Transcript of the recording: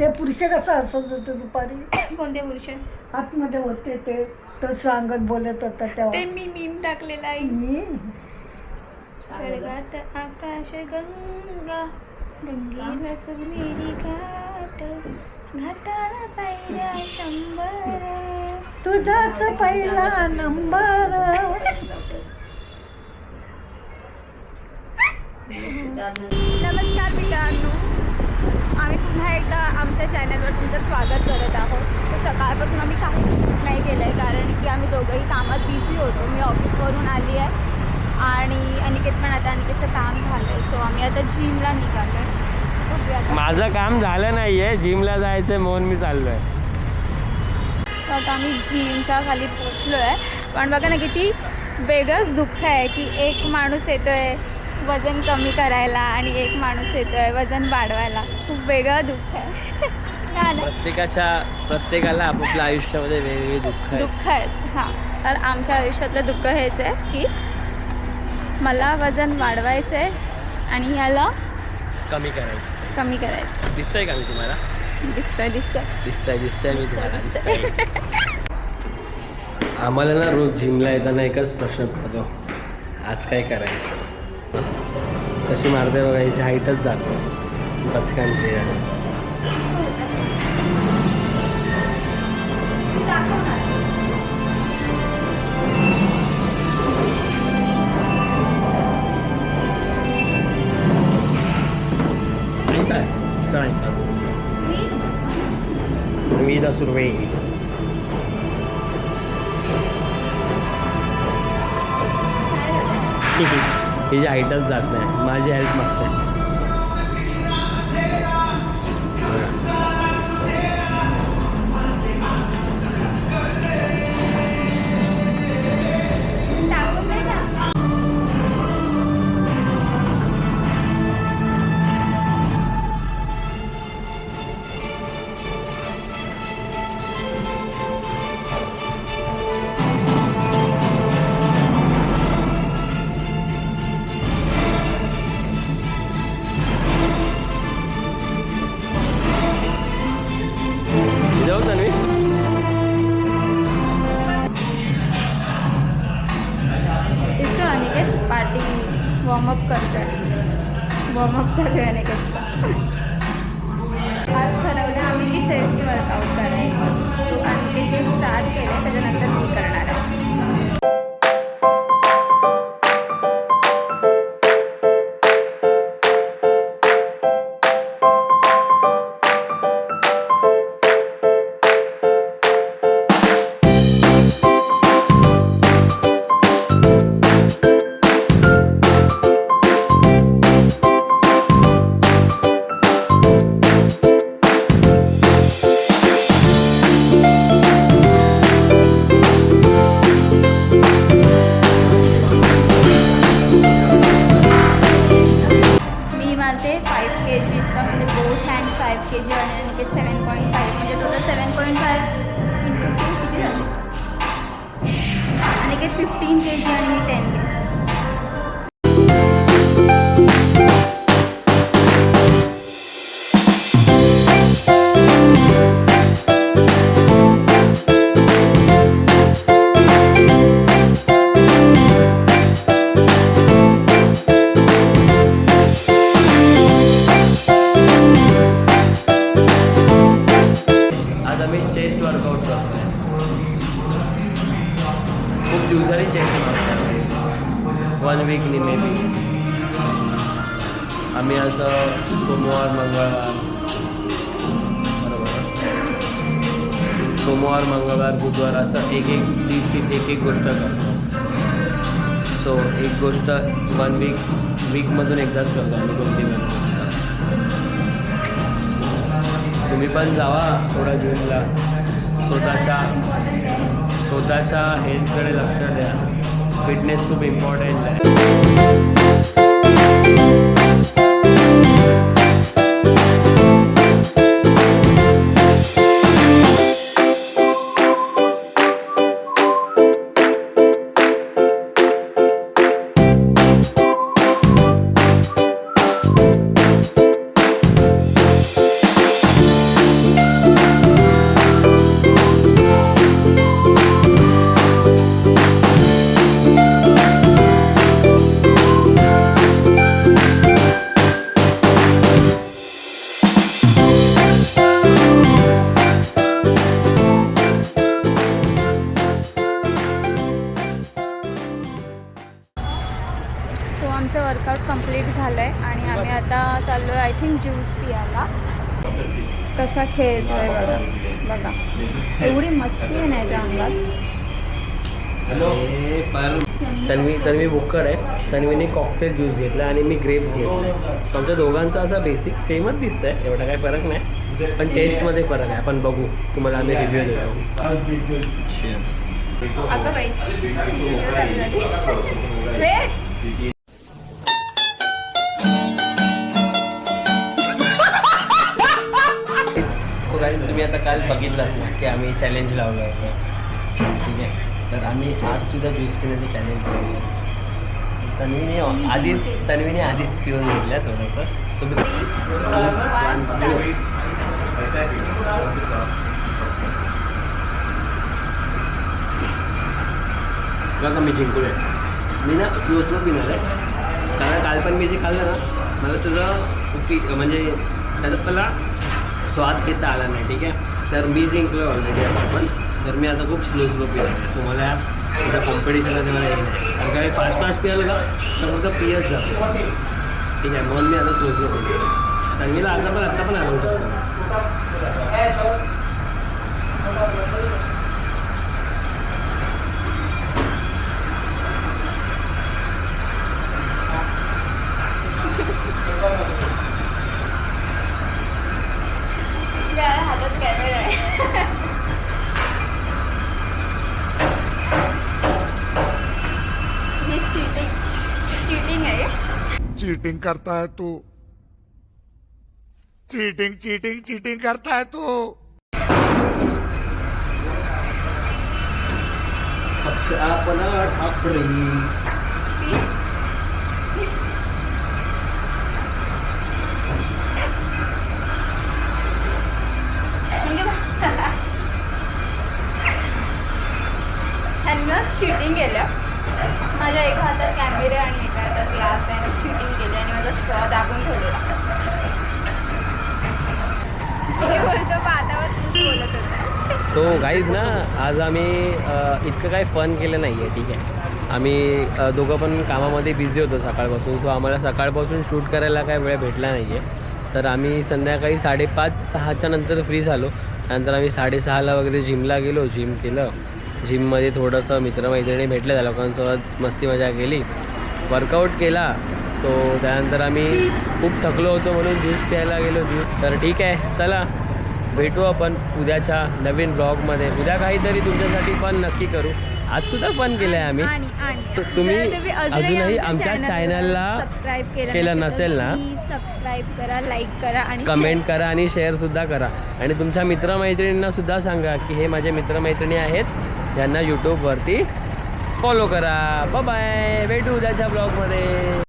ते पुरुष कसं हसत होते दुपारी. कोणते पुरुष? आतमध्ये होते ते तर सांगत बोलत होता ते तेव्हा. मी मीम टाकलेला आहे. मी स्वर्गात आकाश गंगा गंगेला सोनेरी घाट घाटाला पायऱ्या 100 तुझाच पहिला नंबर. नमस्कार मित्रांनो, आम्ही पुन्हा एकदा आमच्या चॅनलवर तुमचं स्वागत करत आहोत. तर सकाळपासून आम्ही काहीच शूट नाही केलं आहे कारण की आम्ही दोघंही कामात बिझी होतो. मी ऑफिसवरून आली आहे आणि अनिकेत पण आता अनिकेतचं काम झालं आहे. सो आम्ही आता जिमला निघालो आहे. माझं काम झालं नाही आहे, जिमला जायचं म्हणून मी चाललो आहे. आता आम्ही जिमच्या खाली पोचलो आहे. पण बघा ना किती वेगळंच दुःख आहे की एक माणूस येतो आहे वजन कमी करायला आणि एक माणूस येतो आहे वजन वाढवायला. खूप वेगळं दुःख आहे. प्रत्येकाला आपापल्या आयुष्यामध्ये वेगवेगळे दुःख आहेत. हां, तर आमच्या आयुष्यातलं दुःख हेच आहे की मला वजन वाढवायचं आहे आणि ह्याला कमी करायचं. दिसतंय का मी तुम्हाला? दिसतोय मी तुम्हाला आम्हाला ना रोज जिमला येताना एकच प्रश्न पडतो, आज काय करायचं. कशी मारते बघा, याची हाईटच जातो पचकान ते. Vida survey. हिची हाईटच जात नाही, माझी हेल्प मागते. वॉर्मअप करतोय. वॉर्मअप चालू आहे अनिकेतचा. आज ठरवलं आम्ही की चेस्ट वर्कआउट करायचं. तो अनिकेत ते स्टार्ट केलं, त्याच्यानंतर मी करणार आहे. म्हणजे बोथ हँड 5 kg आणि अनिकेत 7.5 म्हणजे टोटल 7.5 × 2 किती झाले. अनिकेत 15 kg आणि मी 10 kg. खूप दिवसांनी चेस्ट मारतो, 1 वीकनी मे बी. आम्ही असं सोमवार मंगळवार बुधवार असं एक गोष्ट करतो. सो एक गोष्ट 1 वीकमधून एकदाच करतो आम्ही कोणती पण गोष्ट. तुम्ही पण जावा थोडा जिमला. स्वतःच्या हेल्थकडे लक्ष द्या. फिटनेस खूप इम्पॉर्टंट आहे. ज्यूस पियाला. कसा खेळतोय बघा बघा, एवढी मस्ती आहे ना याच्या अंगात. तन्वी बुक्कर आहे. तन्वीने कॉकटेल ज्यूस घेतला आणि मी ग्रेप्स घेतले. आमच्या दोघांचा असा बेसिक सेमच दिसतंय, एवढा काही फरक नाही, पण टेस्टमध्ये फरक आहे. आपण बघू, तुम्हाला आम्ही रिव्ह्यू देतो. अगं बाई सो गाईज, तुम्ही आता काल बघितलंच ना की आम्ही चॅलेंज लावलं होतं, ठीक आहे. तर आम्ही आजसुद्धा ज्यूस पिण्याचं चॅलेंज केलं. तन्वीने आधीच पिऊन घेतल्या थोडंसं. सो बघा, मी जिंकलो आहे. मी ना स्लो पिणार आहे, कारण काल पण मी जे खाल्लं ना, मला तुझं म्हणजे त्याचा मला स्वाद घेता आला नाही, ठीक आहे. तर मी जिंकलो ऑलरेडी असं, पण तर मी आता खूप स्लो पिणार आहे. सो मला तुझ्या कॉम्पिटिशनमध्ये मला येईल नाही, कारण काही फास्ट पियालं ना तर फक्त पियच जातो, ठीक आहे. म्हणून मी आता स्लो पितो. तन्वीला आता पण आणू शकतो. हातात कॅमेरा आहे. हे चीटिंग आहे. चीटिंग करता है तू, चीटिंग करता है तू. ह्यांना चिटिंग केलं. माझ्या एका हातात कॅमेरे आणि एका हातात ग्लास आहे. चिटिंग केली आणि माझा स्ट्रॉ दाबून ठेवलेला. मी बोलतो पाहतावर तूच बोलत होता. सो गाईज ना, आज आम्ही इतकं काही फन केलं नाही आहे, ठीक आहे. आम्ही दोघं पण कामामध्ये बिझी होतो सकाळपासून. सो आम्हाला सकाळपासून शूट करायला काही वेळ भेटला नाही आहे. तर आम्ही संध्याकाळी 5:30-6च्या नंतर फ्री झालो. त्यानंतर आम्ही 6:30ला वगैरे जिमला गेलो, जिम केलं. जिममध्ये थोडंसं मित्रमैत्रिणी भेटले, त्या लोकांसोबत मस्ती मजा केली, वर्कआउट केला. सो त्यानंतर आम्ही खूप थकलो होतो म्हणून ज्यूस प्यायला गेलो. तर ठीक आहे, चला भेटू आपण उद्याच्या नवीन ब्लॉगमध्ये. उद्या काहीतरी तुमच्यासाठी फन नक्की करू. आजसुद्धा फन केलं आहे आम्ही. तुम्ही अजूनही आमच्या चॅनलला सबस्क्राईब केलं नसेल ना, सबस्क्राईब करा, लाईक करा आणि कमेंट करा आणि शेअरसुद्धा करा. आणि तुमच्या मित्रमैत्रिणींना सुद्धा सांगा की हे माझे मित्रमैत्रिणी आहेत ज्यांना यूट्यूबवरती फॉलो करा. बाय बाय, भेटू उद्याच्या ब्लॉगमध्ये.